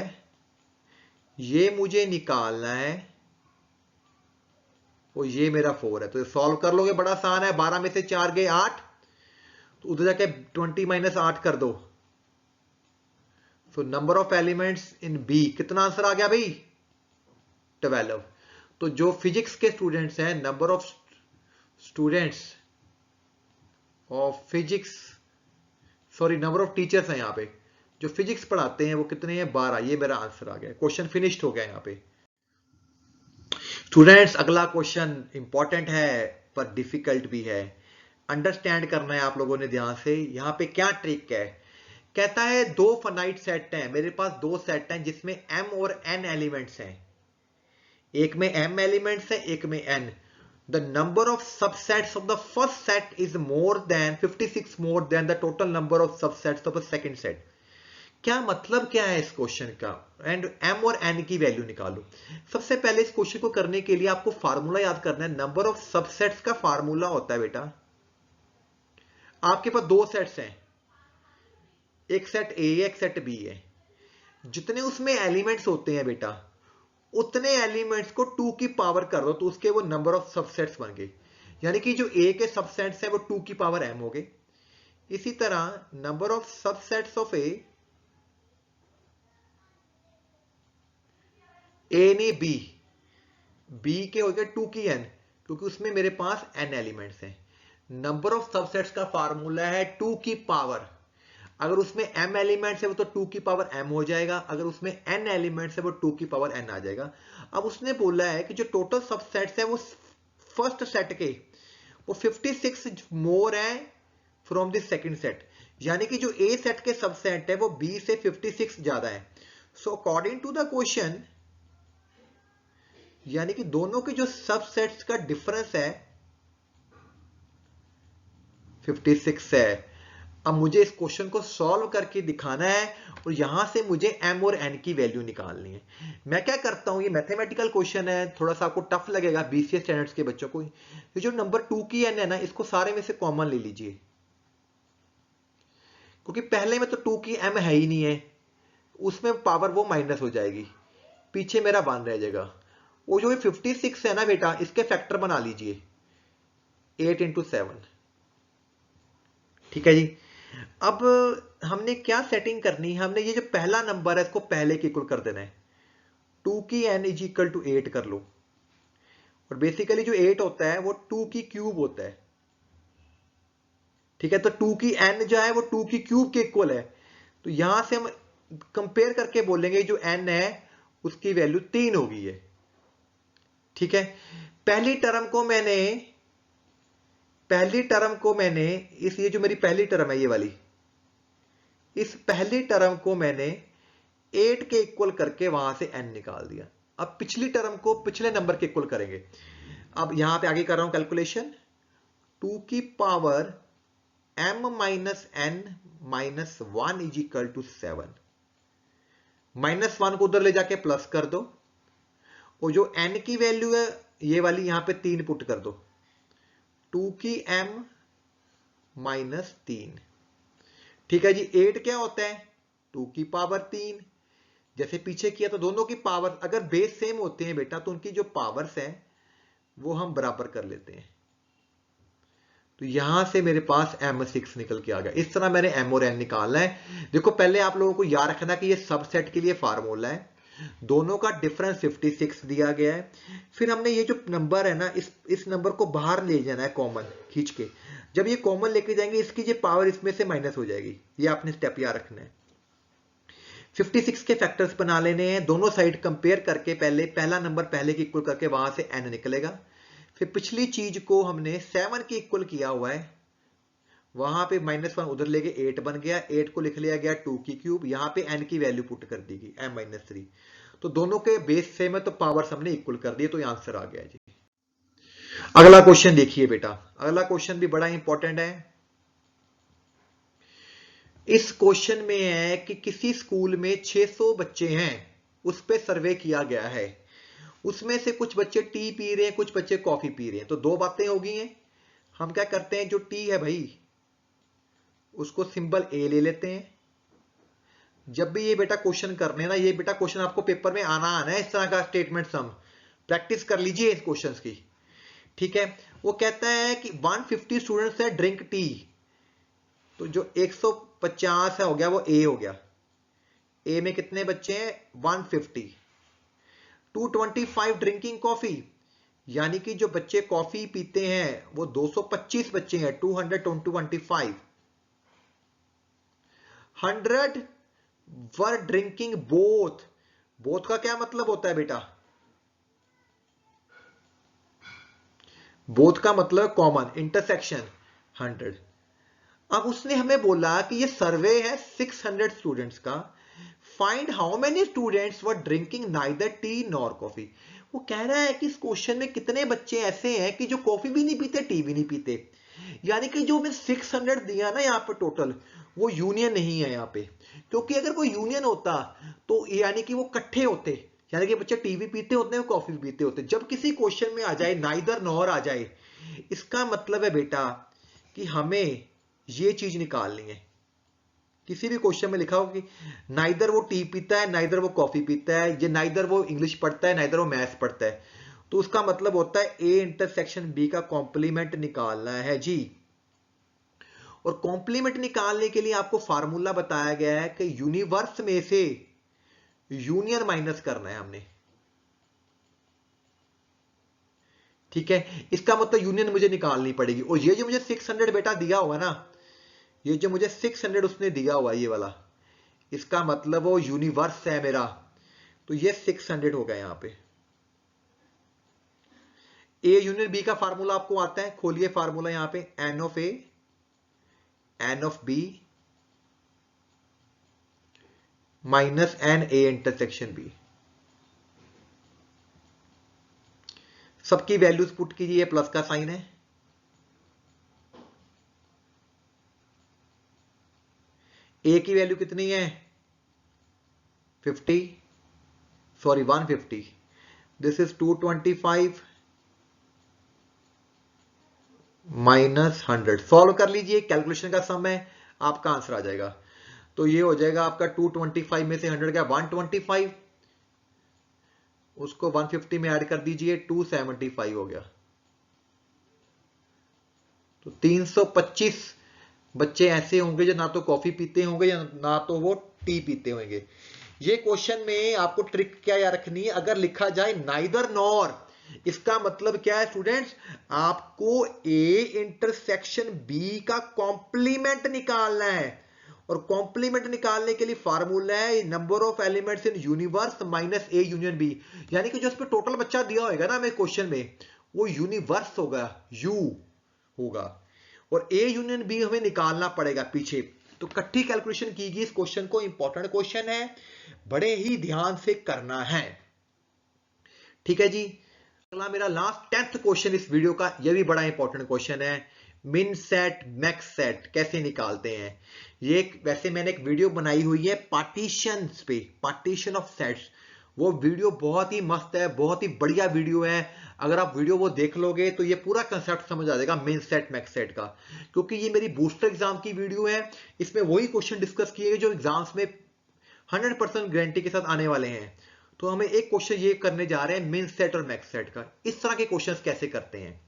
ये मुझे निकालना है, और ये मेरा 4 है। तो सॉल्व कर लोगे, बड़ा आसान है। 12 में से 4 गए 8, तो उधर जाके 20 माइनस 8 कर दो। So number of elements in B, कितना आंसर आ गया भाई, 12। तो जो फिजिक्स के स्टूडेंट्स हैं, number of students of physics, sorry number of teachers हैं यहां पे जो फिजिक्स पढ़ाते हैं, वो कितने हैं, 12। ये मेरा आंसर आ गया, क्वेश्चन फिनिश्ड हो गया यहां पे। स्टूडेंट्स अगला क्वेश्चन इंपॉर्टेंट है पर डिफिकल्ट भी है, अंडरस्टैंड करना है आप लोगों ने ध्यान से। यहां पे क्या ट्रिक है, कहता है 2 फाइनाइट सेट हैं, मेरे पास 2 सेट हैं जिसमें m और n एलिमेंट्स हैं। एक में m एलिमेंट्स है, एक में n। The number of subsets of the first set is more than 56 more than the total number of subsets of the second set. क्या मतलब क्या है इस क्वेश्चन का, एंड m और n की वैल्यू निकालो। सबसे पहले इस क्वेश्चन को करने के लिए आपको फार्मूला याद करना है। नंबर ऑफ सबसेट्स का फार्मूला होता है बेटा, आपके पास 2 सेट्स हैं, एक सेट A है, एक सेट B है। जितने उसमें एलिमेंट्स होते हैं बेटा, उतने एलिमेंट्स को 2 की पावर कर दो, तो उसके वो नंबर ऑफ सबसेट्स बन गए। यानी कि जो A के सबसेट्स है वो 2 की पावर m हो गए। इसी तरह number of subsets of A नहीं B के हो गए 2 की n, क्योंकि उसमें मेरे पास n एलिमेंट्स हैं। नंबर ऑफ सबसेट्स का फार्मूला है 2 की पावर। अगर उसमें m एलिमेंट्स है वो तो 2 की पावर m हो जाएगा, अगर उसमें n एलिमेंट्स है वो 2 की पावर n आ जाएगा। अब उसने बोला है कि जो टोटल सबसेट्स है वो फर्स्ट सेट के वो 56 मोर है फ्रॉम द सेकंड सेट, यानी कि जो A सेट के सबसेट है वो B से 56 ज्यादा है। So according to the question, यानी कि दोनों के जो सबसेट्स का डिफरेंस है 56 है। अब मुझे इस क्वेश्चन को सॉल्व करके दिखाना है और यहां से मुझे m और n की वैल्यू निकालनी है। मैं क्या करता हूं, ये मैथमेटिकल क्वेश्चन है, थोड़ा सा आपको टफ लगेगा BCA स्टैंडर्ड्स के बच्चों को। ये जो नंबर 2 की n है ना, इसको सारे में से कॉमन ले लीजिए, क्योंकि पहले में तो 2 की m है ही नहीं है, उसमें पावर वो माइनस हो जाएगी, पीछे मेरा 1 रह जाएगा। वो जो 56 है ना बेटा, इसके फैक्टर बना लीजिए 8 इंटू 7। ठीक है जी। अब हमने क्या सेटिंग करनी है, हमने ये जो पहला नंबर है इसको पहले के इक्वल कर देना है। 2 की n इज इक्वल टू 8 कर लो, और बेसिकली जो 8 होता है वो 2 की क्यूब होता है। ठीक है, तो 2 की n जो है वो 2 की क्यूब के इक्वल है। तो यहां से हम कंपेयर करके बोलेंगे जो n है उसकी वैल्यू 3 होगी है। ठीक है, पहली टर्म को मैंने इस, ये जो मेरी पहली टर्म है ये वाली, इस पहली टर्म को मैंने 8 के इक्वल करके वहां से n निकाल दिया। अब पिछली टर्म को पिछले नंबर के इक्वल करेंगे। अब यहां पे आगे कर रहा हूं कैलकुलेशन, 2 की power m minus n minus 1 is equal to 7। -1 को उधर ले जाके प्लस कर दो, और जो n की वैल्यू है ये वाली यहां पे 3 पुट कर दो, 2 की m माइनस 3। ठीक है जी। 8 क्या होता है, 2 की पावर 3। जैसे पीछे किया तो दोनों की पावर अगर बेस सेम होते हैं बेटा, तो उनकी जो पावर्स हैं वो हम बराबर कर लेते हैं। तो यहां से मेरे पास M6 निकल के आ गया। इस तरह मैंने M और N निकालना है। देखो पहले आप लोगों को याद रखना कि ये सबसेट के लिए फार्मूला है, दोनों का डिफरेंस 56 दिया गया है। फिर हमने ये जो नंबर है ना, इस नंबर को बाहर ले जाना है कॉमन खींच के। जब ये कॉमन लेके जाएंगे इसकी जो पावर इसमें से माइनस हो जाएगी। ये आपने स्टेप याद रखना है। 56 के फैक्टर्स बना लेने हैं, दोनों साइड कंपेयर करके पहले पहला नंबर पहले के इक्वल करके वहां से n निकलेगा। फिर पिछली चीज को हमने 7 के इक्वल किया हुआ है, वहां पे -1 उधर ले गए 8 बन गया, 8 को लिख लिया गया 2 की क्यूब, यहां पे n की वैल्यू पुट कर दी गई m-3। तो दोनों के बेस सेम है तो पावर हमने इक्वल कर दिए, तो ये आंसर आ गया जी। अगला क्वेश्चन देखिए बेटा, अगला क्वेश्चन भी बड़ा इंपॉर्टेंट है। इस क्वेश्चन में है कि किसी स्कूल में 600 बच्चे हैं, उस पे सर्वे किया गया है, उसमें से कुछ बच्चे टी पी रहे हैं, कुछ बच्चे कॉफी पी रहे हैं। तो दो बातें हो गई हैं। हम क्या करते हैं, जो टी है भाई उसको सिंबल ए ले लेते हैं। जब भी ये बेटा क्वेश्चन करने ना, ये बेटा क्वेश्चन आपको पेपर में आना है इस तरह का स्टेटमेंट सम, प्रैक्टिस कर लीजिए इस क्वेश्चंस की, ठीक है। वो कहता है कि 150 स्टूडेंट्स है ड्रिंक टी, तो जो 150 है हो गया वो ए हो गया। ए में कितने बच्चे हैं 150। 225 ड्रिंकिंग कॉफी, यानी कि जो बच्चे कॉफी पीते हैं वो 225 बच्चे हैं, 225। 100 वर ड्रिंकिंग बोथ, बोथ का क्या मतलब होता है बेटा, बोथ का मतलब कॉमन, इंटरसेक्शन 100। अब उसने हमें बोला कि ये सर्वे है 600 स्टूडेंट्स का, find how many students were drinking neither T nor coffee. वो कह रहा है कि इस क्वेश्चन में कितने बच्चे ऐसे हैं कि जो कॉफी भी नहीं पीते टी भी नहीं पीते, यानी कि जो मैं 600 दिया ना यहाँ पे टोटल, वो यूनियन नहीं है यहाँ पे। क्योंकि अगर कोई यूनियन होता तो यानी कि वो इकट्ठे होते, यानी कि बच्चे टी भी पीते होते हैं कॉफी भी पीते होते। जब किसी क्वेश्चन में आ जाए नाइदर नॉर आ जाए, इसका मतलब है बेटा कि हमें ये चीज निकालनी है। किसी भी क्वेश्चन में लिखा हो कि नाइदर वो टी पीता है, नाइदर वो कॉफी पीता है, ये नाइदर वो इंग्लिश पढ़ता है, नाइदर वो मैथ्स पढ़ता है, तो उसका मतलब होता है ए इंटरसेक्शन बी का कॉम्प्लीमेंट निकालना है जी। और कॉम्प्लीमेंट निकालने के लिए आपको फार्मूला बताया गया है कि यूनिवर्स में से यूनियन माइनस करना है हमने, ठीक है। इसका मतलब यूनियन मुझे निकालनी पड़ेगी। और ये जो मुझे 600 बेटा दिया हुआ ना, ये जो मुझे 600 उसने दिया हुआ ये वाला, इसका मतलब वो यूनिवर्स है मेरा, तो ये 600 हो गया यहां पे। ए यूनियन बी का फार्मूला आपको आता है, खोलिए फार्मूला यहां पे, N of A N of B minus N A intersection B. सबकी वैल्यूज पुट कीजिए, प्लस का साइन है। ए की वैल्यू कितनी है 50, sorry 150, this is 225 minus 100। Solve कर लीजिए, कैलकुलेशन का सम है, आपका आंसर आ जाएगा। तो ये हो जाएगा आपका 225 में से 100 गया 125, उसको 150 में ऐड कर दीजिए 275 हो गया। तो 325 बच्चे ऐसे होंगे जो ना तो कॉफी पीते होंगे या ना तो वो टी पीते होंगे। ये क्वेश्चन में आपको ट्रिक क्या याद रखनी है, अगर लिखा जाए नाइदर नॉर, इसका मतलब क्या है स्टूडेंट्स, आपको ए इंटरसेक्शन बी का कॉम्प्लीमेंट निकालना है। और कॉम्प्लीमेंट निकालने के लिए फार्मूला है number of elements in universe minus A union B, यानी कि जो इस पे टोटल बच्चा दिया होगा ना हमें क्वेश्चन में, वो यूनिवर्स होगा, यू होगा, और ए यूनियन बी हमें निकालना पड़ेगा पीछे। तो इकट्ठी कैलकुलेशन कीजिए इस क्वेश्चन को, इंपॉर्टेंट क्वेश्चन है, बड़े ही ध्यान से करना है, ठीक है जी। अगला मेरा लास्ट 10th क्वेश्चन इस वीडियो का, यह भी बड़ा इंपॉर्टेंट क्वेश्चन है, मिन सेट मैक्स सेट कैसे निकालते हैं। ये वैसे मैंने एक वीडियो बनाई हुई है पार्टीशन पे, पार्टीशन ऑफ सेट्स, वो वीडियो बहुत ही मस्त है, बहुत ही बढ़िया वीडियो है। अगर आप वीडियो वो देख लोगे तो ये पूरा कंसेप्ट समझ आ जाएगा मिन सेट मैक्स सेट का, क्योंकि ये मेरी बूस्टर एग्जाम की वीडियो है। इसमें वही क्वेश्चन डिस्कस किए जो एग्जाम्स में 100% गारंटी के साथ आने वाले हैं। तो हमें एक क्वेश्चन ये करने जा रहे हैं मिन सेट और मैक्स सेट का, इस तरह के क्वेश्चंस कैसे करते हैं।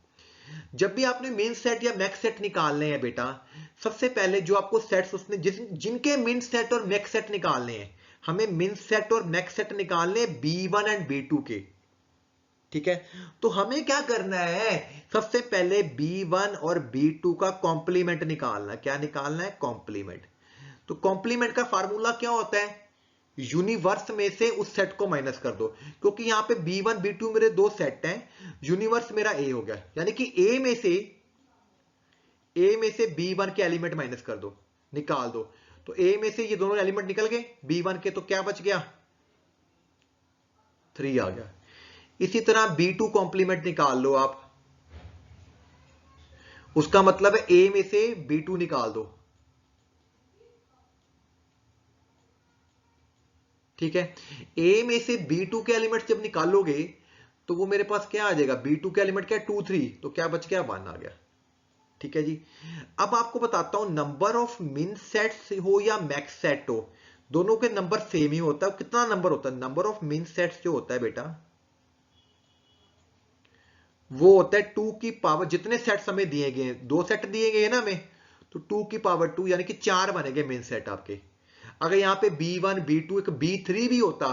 जब भी आपने मिन सेट या मैक्स सेट निकालने हैं बेटा, सबसे पहले जो आपको सेट्स उसने जिनके मिन सेट और मैक्स सेट निकालने हैं, हमें मिन सेट और मैक्स सेट निकालने हैं B1 एंड B2 के। ठीक है, तो हमें क्या करना है, सबसे पहले B1 और B2 का कॉम्प्लीमेंट निकालना। क्या निकालना है? कॉम्प्लीमेंट। तो कॉम्प्लीमेंट का फार्मूला क्या होता है? यूनिवर्स में से उस सेट को माइनस कर दो, क्योंकि यहां पे B1 B2 मेरे दो सेट हैं, यूनिवर्स मेरा A हो गया, यानी कि A में से B1 के एलिमेंट माइनस कर दो, निकाल दो। तो A में से ये दोनों एलिमेंट निकल गए B1 के, तो क्या बच गया? 3 आ गया। इसी तरह B2 कॉम्प्लीमेंट निकाल लो आप, उसका मतलब है A में से B2 निकाल दो। ठीक है, A में से B2 के एलिमेंट जब निकालोगे तो वो मेरे पास क्या आ जाएगा? B2 के एलिमेंट क्या है? 2 3, तो क्या बच गया? 1 आ गया। ठीक है जी। अब आपको बताता हूं, नंबर ऑफ मिन सेट्स हो या मैक्स सेट हो, दोनों के नंबर सेम ही होता है। कितना नंबर होता है? नंबर ऑफ मिन सेट्स जो होता है बेटा, वो होता है 2 की पावर, जितने सेट्स हमें दिए गए हैं, 2 सेट दिए गए हैं ना हमें, तो 2 की पावर 2, यानी कि 4 बनेंगे मेन सेट आपके। अगर यहां पे B1 B2 एक B3 भी होता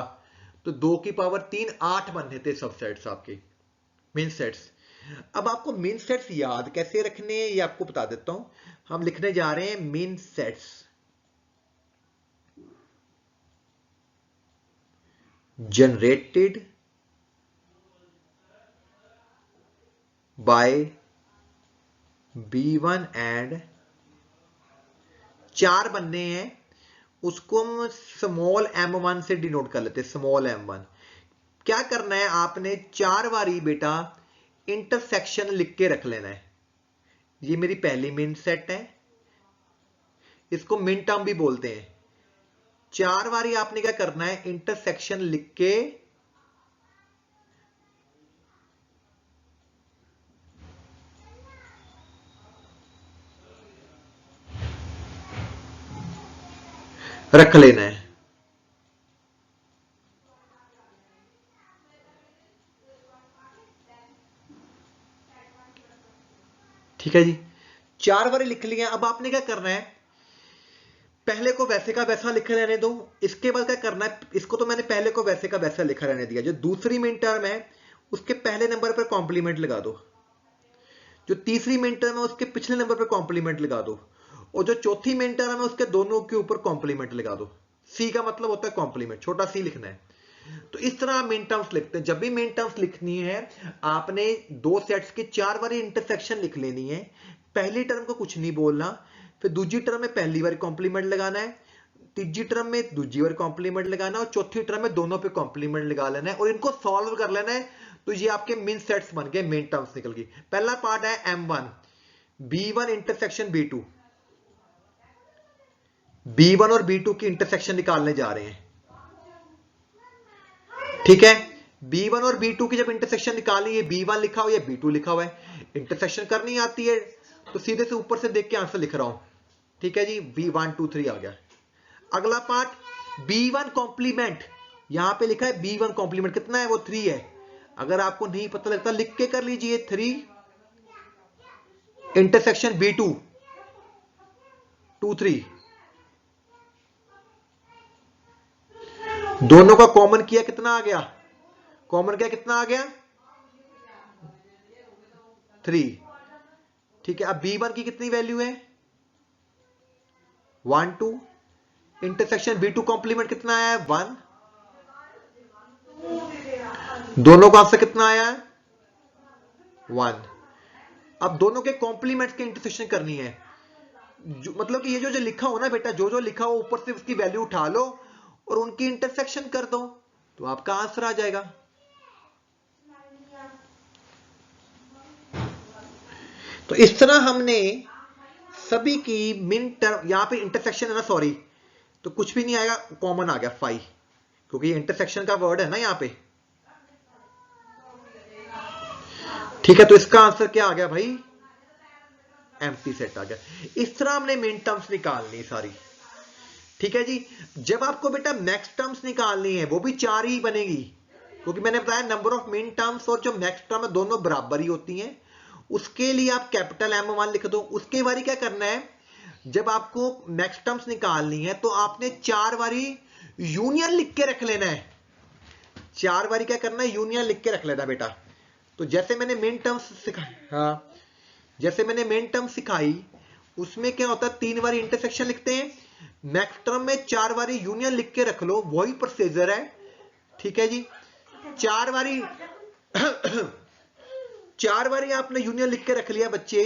तो 2 की पावर 3 8 बनने थे सब सेट्स आपके मेन सेट्स। अब आपको मेन सेट्स याद कैसे रखने हैं ये आपको बता देता हूं। हम लिखने जा रहे हैं main sets generated by B1 and 4 बनने हैं, उसको हम स्मॉल m1 से डिनोट कर लेते हैं, स्मॉल m1। क्या करना है आपने? 4 बारी बेटा इंटरसेक्शन लिख के रख लेना है। ये मेरी पहली मिन सेट है, इसको मिन टर्म भी बोलते हैं। 4 बारी आपने क्या करना है? इंटरसेक्शन लिख के रख लेना है। ठीक है जी, 4 बारी लिख लिया। अब आपने क्या करना है? पहले को वैसे का वैसा लिख रहने दो। इसके बाद क्या करना है? इसको तो मैंने पहले को वैसे का वैसा लिखा रहने दिया। जो दूसरी मिन टर्म है उसके पहले नंबर पर कॉम्प्लीमेंट लगा दो, जो तीसरी मिन टर्म है उसके पिछले नंबर पर कॉम्प्लीमेंट लगा दो, और जो चौथी मिन टर्म है उसके दोनों के ऊपर कॉम्प्लीमेंट लगा दो। सी का मतलब होता है कॉम्प्लीमेंट, छोटा सी लिखना है। तो इस तरह मिन टर्म्स लिखते हैं। जब भी मिन टर्म्स लिखनी है आपने दो सेट्स की 4 बार इंटरसेक्शन लिख लेनी है। पहली टर्म को कुछ नहीं बोलना, फिर दूसरी टर्म में पहली बार कॉम्प्लीमेंट लगाना है, तीसरी टर्म में दूसरी बार कॉम्प्लीमेंट लगाना है, और चौथी टर्म में दोनों पे कॉम्प्लीमेंट लगा लेना है, और इनको सॉल्व कर लेना है। तो ये आपके मिन सेट्स बन गए, मिन टर्म्स निकल गई। पहला पार्ट है M1, B1 intersection B2। B1 और B2 की इंटरसेक्शन निकालने जा रहे हैं। ठीक है, B1 और B2 की जब इंटरसेक्शन निकालनी है, B1 लिखा हुआ है, B2 लिखा हुआ है, इंटरसेक्शन करनी आती है तो सीधे से ऊपर से देख के आंसर लिख रहा हूं। ठीक है जी, B1 2 3 आ गया। अगला पार्ट B1 कॉम्प्लीमेंट, यहां पे लिखा है B1 कॉम्प्लीमेंट, कितना है? वो 3 है। अगर आपको नहीं पता लगता लिख के कर लीजिए, 3 इंटरसेक्शन B2 2 3, दोनों का कॉमन किया, कितना आ गया? कॉमन किया कितना आ गया? 3। ठीक है, अब B1 की कितनी वैल्यू है? 1 2, इंटरसेक्शन B2 कॉम्प्लीमेंट कितना आया है? 1। दोनों का आंसर कितना आया है? 1। अब दोनों के कॉम्प्लीमेंट्स की इंटरसेक्शन करनी है। मतलब कि ये जो लिखा हो ना बेटा, जो लिखा हो ऊपर से उसकी वैल्यू उठा लो और उनकी इंटरसेक्शन कर दो, तो आपका आंसर आ जाएगा। तो इस तरह हमने सभी की मिन टर्म, यहां पे इंटरसेक्शन है ना, सॉरी, तो कुछ भी नहीं आएगा, कॉमन आ गया 5, क्योंकि ये इंटरसेक्शन का वर्ड है ना यहां पे। ठीक है, तो इसका आंसर क्या आ गया भाई? एम्प्टी सेट आ गया। इस तरह हमने मिन टर्म्स निकालनी सारी। ठीक है जी। जब आपको बेटा मैक्स टर्म्स निकालनी है, वो भी 4 ही बनेगी, क्योंकि मैंने बताया नंबर ऑफ मिन टर्म्स और जो मैक्स टर्म है दोनों बराबर ही होती हैं। उसके लिए आप कैपिटल M1 लिख दो। उसके बारी क्या करना है, जब आपको मैक्स टर्म्स निकालनी है तो आपने 4 बारी यूनियन लिख के रख लेना है। 4 बारी क्या करना है, यूनियन लिख के रख लेना बेटा। तो जैसे मैंने मेन टर्म्स सिखाई, हाँ जैसे मैंने मेन टर्म सिखाई उसमें क्या होता है, 3 बारी इंटरसेक्शन लिखते हैं, मैक्स टर्म में 4 बारी यूनियन लिख के रख लो, वही प्रोसीजर है। ठीक है जी, 4 बारी 4 बारी आपने यूनियन लिख के रख लिया बच्चे।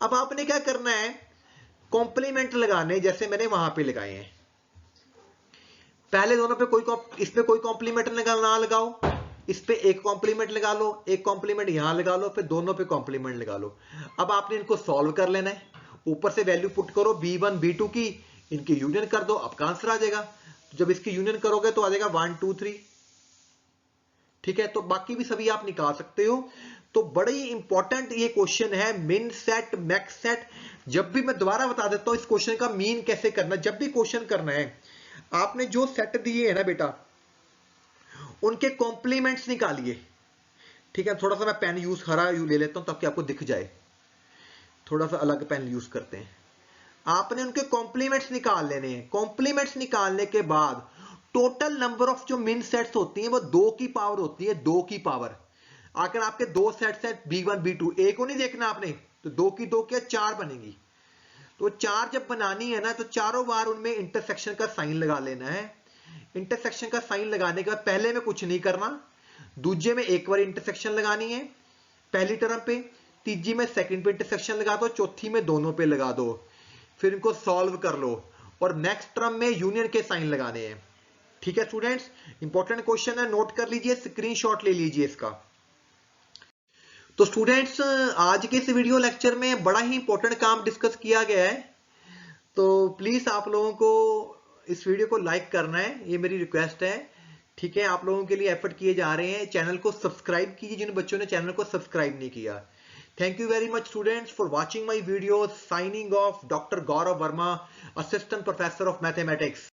अब आपने क्या करना है, कॉम्प्लीमेंट लगाने, जैसे मैंने वहां पे लगाए हैं। पहले दोनों पे इस पे कोई कॉम्प्लीमेंट ना लगाओ, इस पे एक कॉम्प्लीमेंट लगा लो, एक कॉम्प्लीमेंट यहां लगा लो, फिर दोनों पे कॉम्प्लीमेंट लगा लो। अब आपने इनको सॉल्व कर लेना है, ऊपर से वैल्यू पुट करो b1 b2 की, इनकी यूनियन कर दो, आपका आंसर आ जाएगा। जब इसकी यूनियन करोगे तो आ जाएगा 1 2 3। ठीक है, तो बाकी भी सभी आप निकाल सकते हो। तो बड़ा ही इंपॉर्टेंट ये क्वेश्चन है, मिन सेट मैक्स सेट। जब भी मैं दोबारा बता देता हूं इस क्वेश्चन का मीन कैसे करना, जब भी क्वेश्चन करना है आपने जो सेट दिए है ना बेटा, उनके कॉम्प्लीमेंट्स निकालिए। ठीक है, थोड़ा सा मैं पेन यूज हरा ले लेता हूं ताकि आपको दिख जाए, थोड़ा सा अलग पेन यूज करते हैं। आपने उनके कॉम्प्लीमेंट्स निकाल लेने हैं। कॉम्प्लीमेंट्स निकालने के बाद टोटल नंबर ऑफ जो मिन सेट्स होती हैं वो 2 की पावर होती है, 2 की पावर। अगर आपके 2 सेट्स हैं b1 b2, एक को नहीं देखना आपने, तो 2 की 2 क्या 4 बनेगी। तो 4 जब बनानी है ना तो चारों बार उनमें इंटरसेक्शन का साइन लगा लेना है। इंटरसेक्शन का साइन लगाने के बाद पहले में कुछ नहीं करना, दूजे में एक बार इंटरसेक्शन लगानी है पहली टर्म पे, तीसरी में सेकंड पे इंटरसेक्शन लगा दो, चौथी में दोनों पे लगा दो, फिर इनको सॉल्व कर लो और नेक्स्ट टर्म में यूनियन के साइन लगाने हैं। ठीक है स्टूडेंट्स, इंपॉर्टेंट क्वेश्चन है, नोट कर लीजिए, स्क्रीनशॉट ले लीजिए इसका। तो स्टूडेंट्स आज के इस वीडियो लेक्चर में बड़ा ही इंपॉर्टेंट काम डिस्कस किया गया है, तो प्लीज आप लोगों को इस वीडियो को लाइक करना है, ये मेरी रिक्वेस्ट है। ठीक है, आप लोगों के लिए एफर्ट किए जा रहे हैं, चैनल को सब्सक्राइब कीजिए जिन बच्चों ने चैनल को सब्सक्राइब नहीं किया। Thank you very much students for watching my video. Signing off, doctor Gaurav Verma, assistant professor of mathematics.